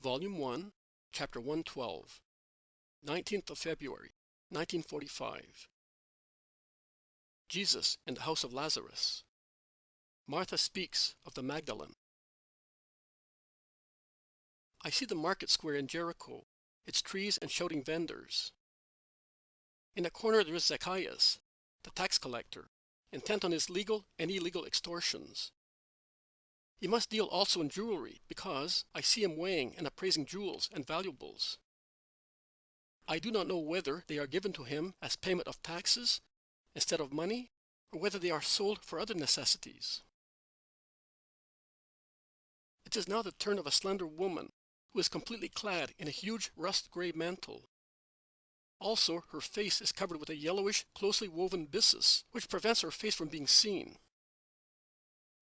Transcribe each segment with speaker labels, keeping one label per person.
Speaker 1: Volume 1, Chapter 112, 19th of February, 1945. Jesus in the house of Lazarus. Martha speaks of the Magdalene. I see the market square in Jericho, its trees and shouting vendors. In a corner there is Zacchaeus, the tax collector, intent on his legal and illegal extortions. He must deal also in jewelry, because I see him weighing and appraising jewels and valuables. I do not know whether they are given to him as payment of taxes instead of money, or whether they are sold for other necessities. It is now the turn of a slender woman, who is completely clad in a huge rust-gray mantle. Also, her face is covered with a yellowish, closely woven byssus, which prevents her face from being seen.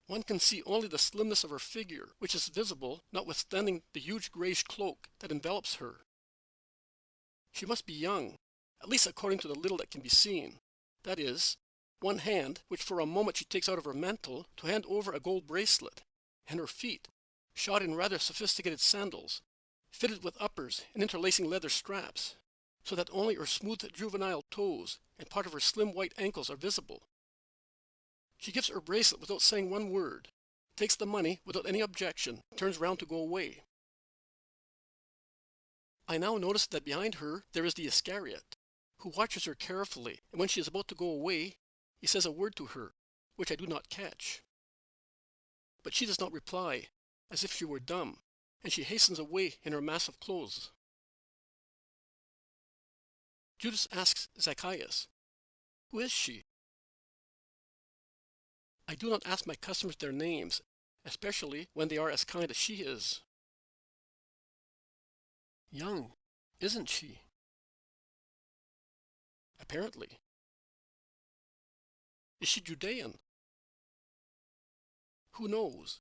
Speaker 1: One can see only the slimness of her figure, which is visible notwithstanding the huge grayish cloak that envelops her. She must be young, at least according to the little that can be seen. That is, one hand, which for a moment she takes out of her mantle to hand over a gold bracelet, and her feet, shod in rather sophisticated sandals, fitted with uppers and interlacing leather straps, so that only her smooth juvenile toes and part of her slim white ankles are visible. She gives her bracelet without saying one word, takes the money without any objection, turns round to go away. I now notice that behind her there is the Iscariot, who watches her carefully, and when she is about to go away, he says a word to her, which I do not catch. But she does not reply, as if she were dumb, and she hastens away in her mass of clothes. Judas asks Zacchaeus, "Who is she?" I do not ask my customers their names, especially when they are as kind as she is. Young, isn't she? Apparently. Is she Judean? Who knows?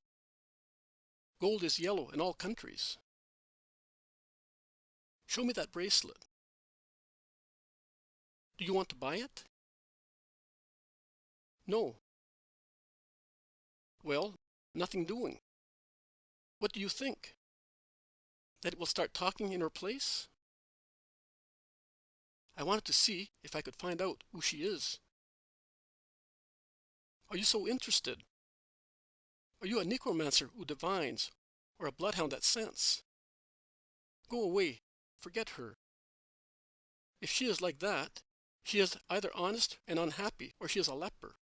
Speaker 1: Gold is yellow in all countries. Show me that bracelet. Do you want to buy it? No. Well, nothing doing. What do you think? That it will start talking in her place? I wanted to see if I could find out who she is. Are you so interested? Are you a necromancer who divines, or a bloodhound that scents? Go away, forget her. If she is like that, she is either honest and unhappy, or she is a leper.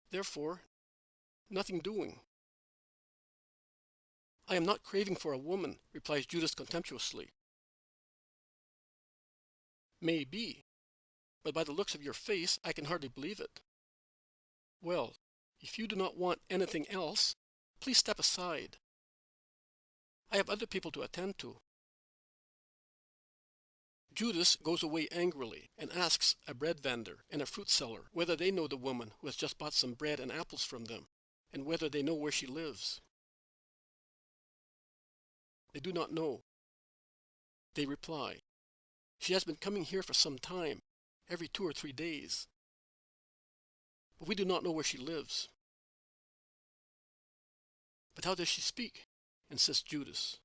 Speaker 1: Therefore, nothing doing. I am not craving for a woman, replies Judas contemptuously. May be, but by the looks of your face, I can hardly believe it. Well, if you do not want anything else, please step aside. I have other people to attend to. Judas goes away angrily and asks a bread vendor and a fruit seller whether they know the woman who has just bought some bread and apples from them, and whether they know where she lives. They do not know. They reply, "She has been coming here for some time, every 2 or 3 days. But we do not know where she lives." "But how does she speak?" insists Judas.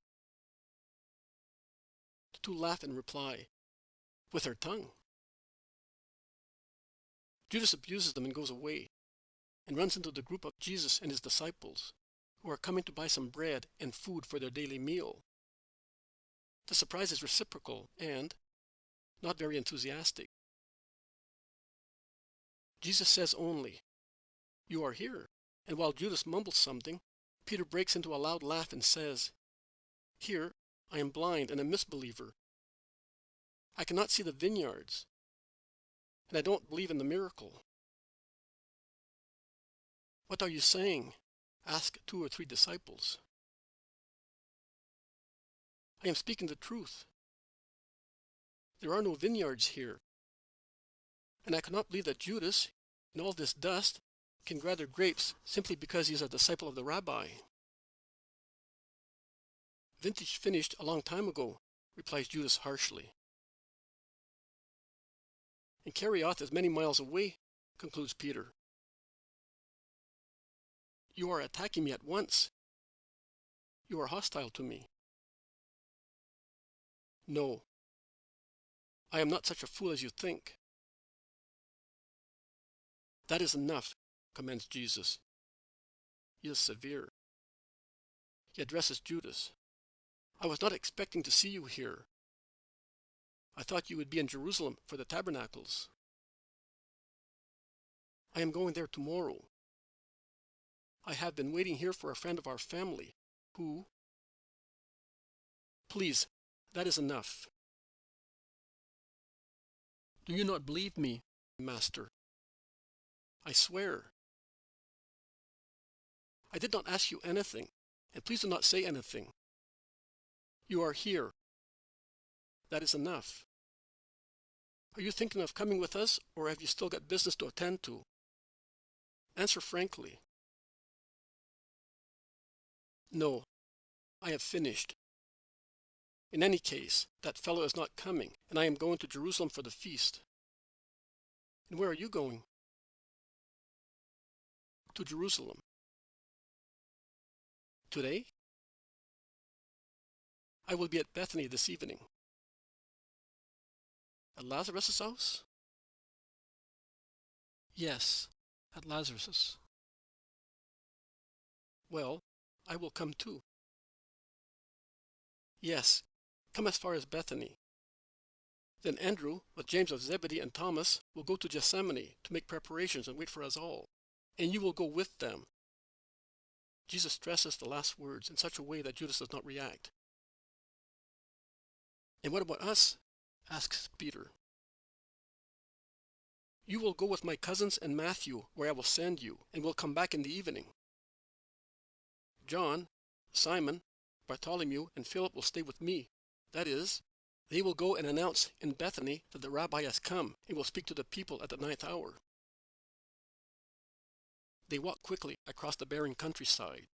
Speaker 1: The two laugh and reply, "With her tongue." Judas abuses them and goes away, and runs into the group of Jesus and his disciples, who are coming to buy some bread and food for their daily meal. The surprise is reciprocal and not very enthusiastic. Jesus says only, "You are here," and while Judas mumbles something, Peter breaks into a loud laugh and says, "Here I am blind and a misbeliever. I cannot see the vineyards, and I don't believe in the miracle." "What are you saying?" ask 2 or 3 disciples. "I am speaking the truth. There are no vineyards here, and I cannot believe that Judas, in all this dust, can gather grapes simply because he is a disciple of the rabbi." "Vintage finished a long time ago," replies Judas harshly. "And Kerioth is many miles away," concludes Peter. "You are attacking me at once. You are hostile to me." No, I am not such a fool as you think. That is enough, commends Jesus. He is severe. He addresses Judas. I was not expecting to see you here. I thought you would be in Jerusalem for the tabernacles. I am going there tomorrow. I have been waiting here for a friend of our family, who... Please, that is enough. Do you not believe me, Master? I swear. I did not ask you anything, and please do not say anything. You are here. That is enough. Are you thinking of coming with us, or have you still got business to attend to? Answer frankly. No, I have finished. In any case, that fellow is not coming, and I am going to Jerusalem for the feast. And where are you going? To Jerusalem. Today? I will be at Bethany this evening. At Lazarus' house? Yes, at Lazarus'. Well, I will come too. Yes, come as far as Bethany. Then Andrew, with James of Zebedee and Thomas, will go to Gethsemane to make preparations and wait for us all, and you will go with them. Jesus stresses the last words in such a way that Judas does not react. And what about us? Asks Peter. You will go with my cousins and Matthew, where I will send you, and will come back in the evening. John, Simon, Bartholomew, and Philip will stay with me. That is, they will go and announce in Bethany that the rabbi has come and will speak to the people at the 9th hour. They walk quickly across the barren countryside.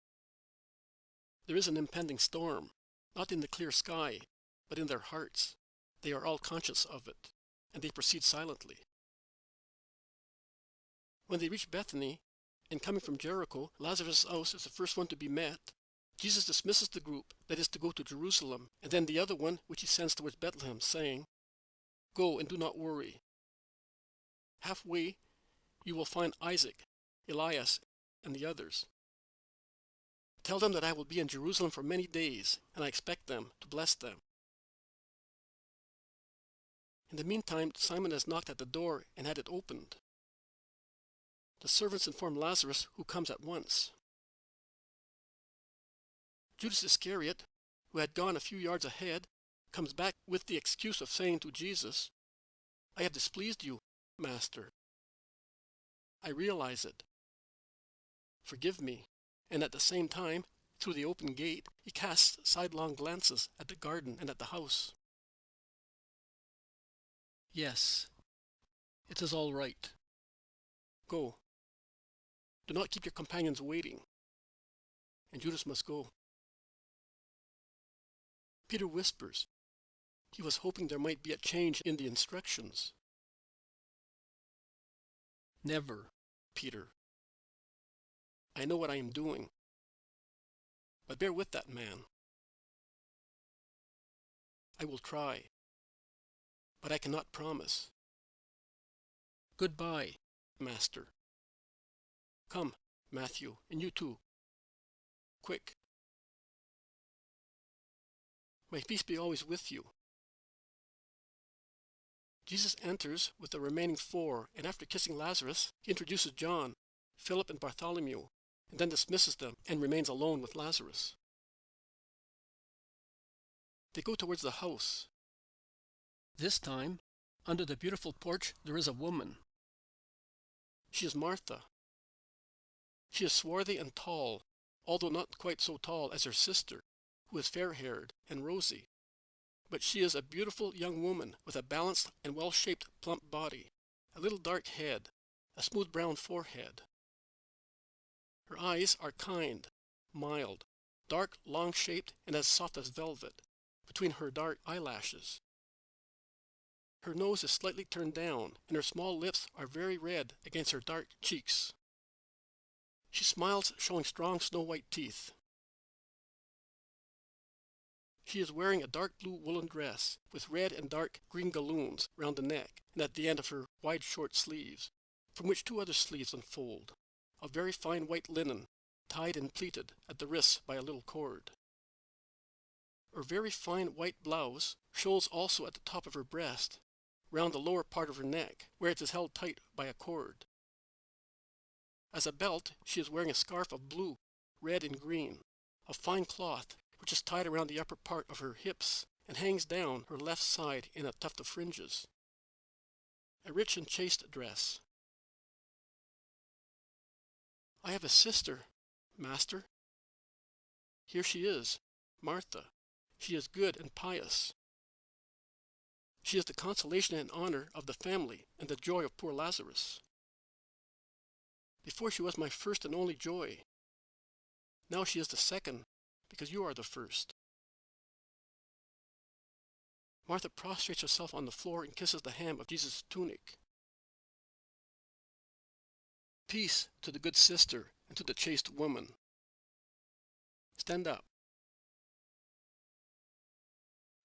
Speaker 1: There is an impending storm, not in the clear sky, but in their hearts. They are all conscious of it, and they proceed silently. When they reach Bethany, and coming from Jericho, Lazarus' house is the first one to be met, Jesus dismisses the group that is to go to Jerusalem, and then the other one which he sends towards Bethlehem, saying, Go and do not worry. Halfway, you will find Isaac, Elias, and the others. Tell them that I will be in Jerusalem for many days, and I expect them to bless them. In the meantime, Simon has knocked at the door and had it opened. The servants inform Lazarus, who comes at once. Judas Iscariot, who had gone a few yards ahead, comes back with the excuse of saying to Jesus, I have displeased you, Master. I realize it. Forgive me. And at the same time, through the open gate, he casts sidelong glances at the garden and at the house. Yes, it is all right. Go. Do not keep your companions waiting. And Judas must go. Peter whispers. He was hoping there might be a change in the instructions. Never, Peter. I know what I am doing. But bear with that man. I will try. But I cannot promise. Goodbye, Master. Come, Matthew, and you too. Quick. May peace be always with you. Jesus enters with the remaining 4, and after kissing Lazarus, he introduces John, Philip, and Bartholomew, and then dismisses them and remains alone with Lazarus. They go towards the house. This time, under the beautiful porch, there is a woman. She is Martha. She is swarthy and tall, although not quite so tall as her sister, who is fair-haired and rosy. But she is a beautiful young woman with a balanced and well-shaped plump body, a little dark head, a smooth brown forehead. Her eyes are kind, mild, dark, long-shaped, and as soft as velvet, between her dark eyelashes. Her nose is slightly turned down, and her small lips are very red against her dark cheeks. She smiles, showing strong snow-white teeth. She is wearing a dark blue woolen dress with red and dark green galloons round the neck and at the end of her wide short sleeves, from which two other sleeves unfold, of very fine white linen, tied and pleated at the wrists by a little cord. Her very fine white blouse shows also at the top of her breast, round the lower part of her neck, where it is held tight by a cord. As a belt, she is wearing a scarf of blue, red, and green, of fine cloth, which is tied around the upper part of her hips and hangs down her left side in a tuft of fringes. A rich and chaste dress. I have a sister, Master. Here she is, Martha. She is good and pious. She is the consolation and honor of the family and the joy of poor Lazarus. Before she was my first and only joy. Now she is the second, because you are the first. Martha prostrates herself on the floor and kisses the hem of Jesus' tunic. Peace to the good sister and to the chaste woman. Stand up.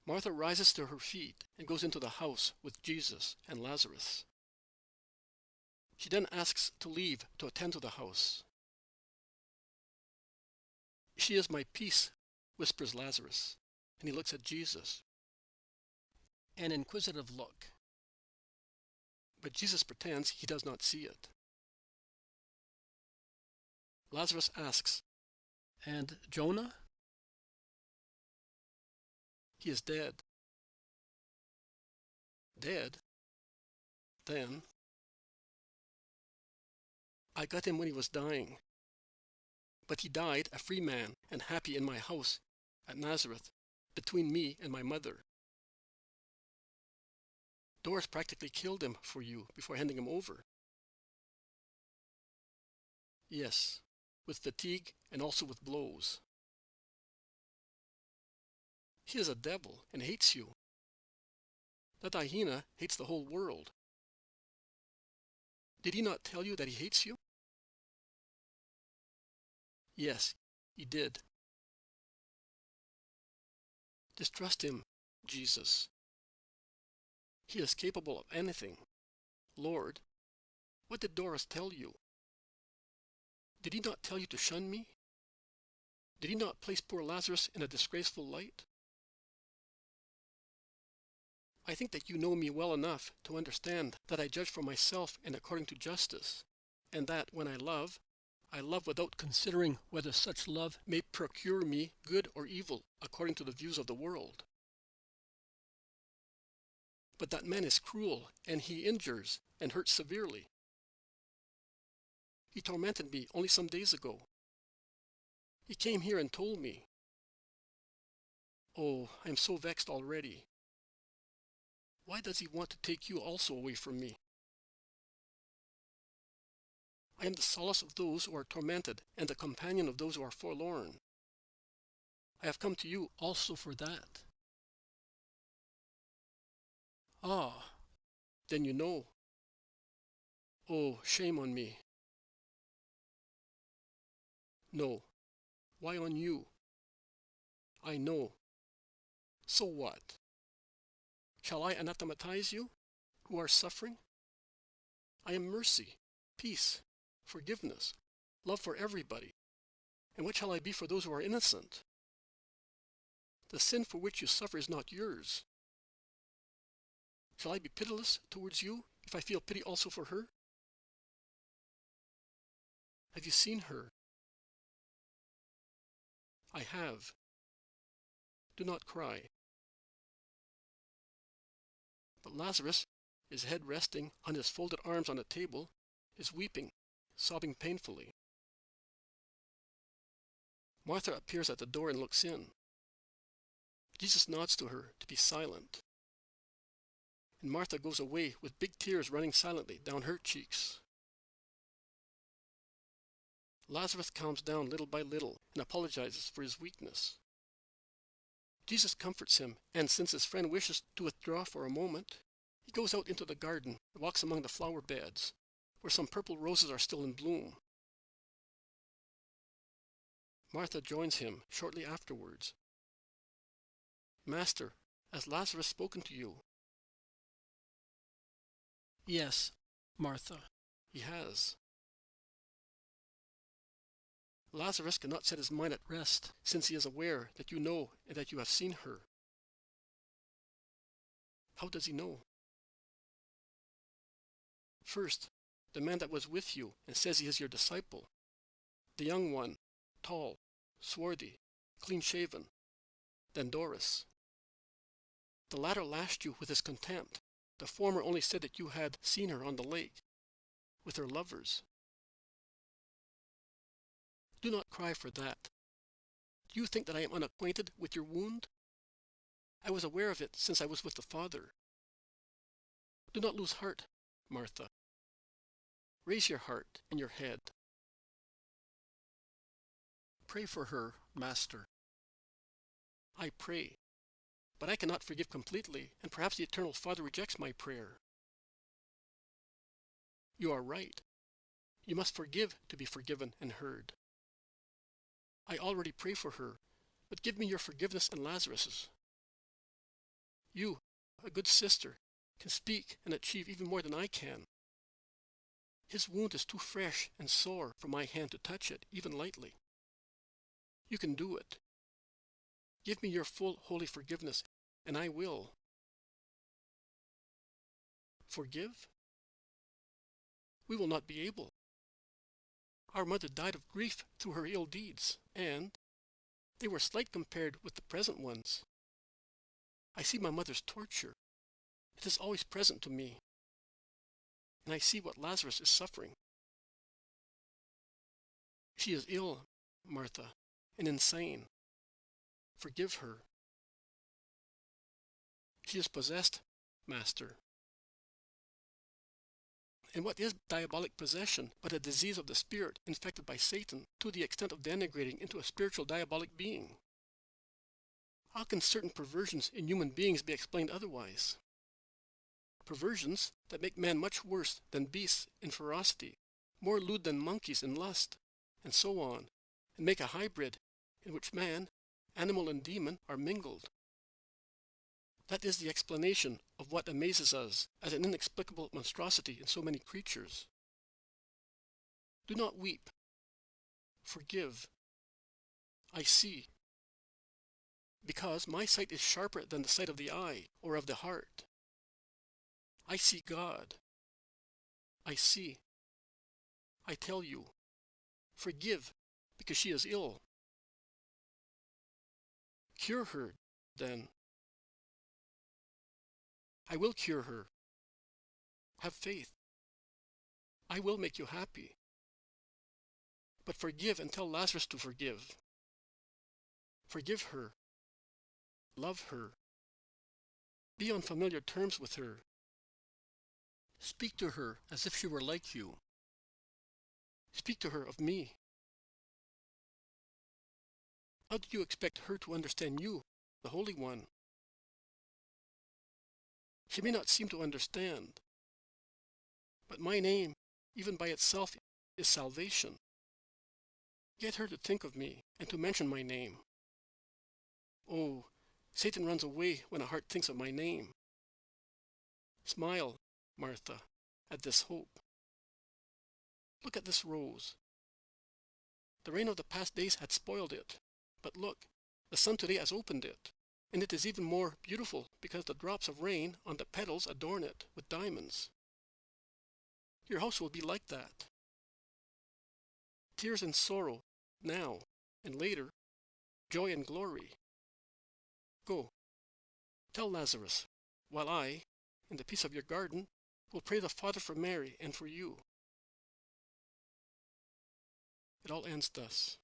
Speaker 1: Martha rises to her feet and goes into the house with Jesus and Lazarus. She then asks to leave to attend to the house. She is my peace, whispers Lazarus, and he looks at Jesus. An inquisitive look. But Jesus pretends he does not see it. Lazarus asks, "And Jonah?" "He is dead." "Dead? Then I got him when he was dying. But he died a free man and happy in my house at Nazareth, between me and my mother. Doris practically killed him for you before handing him over." "Yes, with fatigue and also with blows." "He is a devil and hates you. That hyena hates the whole world. Did he not tell you that he hates you?" "Yes, he did." "Distrust him, Jesus. He is capable of anything. Lord, what did Doris tell you? Did he not tell you to shun me? Did he not place poor Lazarus in a disgraceful light? I think that you know me well enough to understand that I judge for myself and according to justice, and that when I love without considering whether such love may procure me good or evil according to the views of the world. But that man is cruel, and he injures and hurts severely. He tormented me only some days ago. He came here and told me. Oh, I am so vexed already. Why does he want to take you also away from me? I am the solace of those who are tormented and the companion of those who are forlorn. I have come to you also for that." "Ah, then you know." "Oh, shame on me." "No, why on you? I know. So what? Shall I anathematize you, who are suffering? I am mercy, peace, forgiveness, love for everybody. And what shall I be for those who are innocent? The sin for which you suffer is not yours. Shall I be pitiless towards you if I feel pity also for her? Have you seen her? I have. Do not cry." But Lazarus, his head resting on his folded arms on the table, is weeping, sobbing painfully. Martha appears at the door and looks in. Jesus nods to her to be silent. And Martha goes away with big tears running silently down her cheeks. Lazarus calms down little by little and apologizes for his weakness. Jesus comforts him, and since his friend wishes to withdraw for a moment, he goes out into the garden and walks among the flower beds, where some purple roses are still in bloom. Martha joins him shortly afterwards. Master, has Lazarus spoken to you? Yes, Martha, he has. Lazarus cannot set his mind at rest, since he is aware that you know and that you have seen her. How does he know? First, the man that was with you and says he is your disciple. The young one, tall, swarthy, clean-shaven. Then Doris. The latter lashed you with his contempt. The former only said that you had seen her on the lake, with her lovers. Do not cry for that. Do you think that I am unacquainted with your wound? I was aware of it since I was with the Father. Do not lose heart, Martha. Raise your heart and your head. Pray for her, Master. I pray, but I cannot forgive completely, and perhaps the Eternal Father rejects my prayer. You are right. You must forgive to be forgiven and heard. I already pray for her, but give me your forgiveness and Lazarus's. You, a good sister, can speak and achieve even more than I can. His wound is too fresh and sore for my hand to touch it, even lightly. You can do it. Give me your full, holy forgiveness, and I will. Forgive? We will not be able. Our mother died of grief through her ill deeds, and they were slight compared with the present ones. I see my mother's torture. It is always present to me, and I see what Lazarus is suffering. She is ill, Martha, and insane. Forgive her. She is possessed, Master. And what is diabolic possession but a disease of the spirit infected by Satan to the extent of denigrating into a spiritual diabolic being? How can certain perversions in human beings be explained otherwise? Perversions that make man much worse than beasts in ferocity, more lewd than monkeys in lust, and so on, and make a hybrid in which man, animal, and demon are mingled. That is the explanation of what amazes us as an inexplicable monstrosity in so many creatures. Do not weep. Forgive. I see. Because my sight is sharper than the sight of the eye or of the heart. I see God. I see. I tell you, forgive, because she is ill. Cure her, then. I will cure her. Have faith. I will make you happy. But forgive and tell Lazarus to forgive. Forgive her. Love her. Be on familiar terms with her. Speak to her as if she were like you. Speak to her of me. How do you expect her to understand you, the Holy One? She may not seem to understand, but my name, even by itself, is salvation. Get her to think of me and to mention my name. Oh, Satan runs away when a heart thinks of my name. Smile, Martha, at this hope. Look at this rose. The rain of the past days had spoiled it, but look, the sun today has opened it, and it is even more beautiful because the drops of rain on the petals adorn it with diamonds. Your house will be like that. Tears and sorrow, now, and later, joy and glory. Go, tell Lazarus, while I, in the peace of your garden, will pray the Father for Mary and for you. It all ends thus.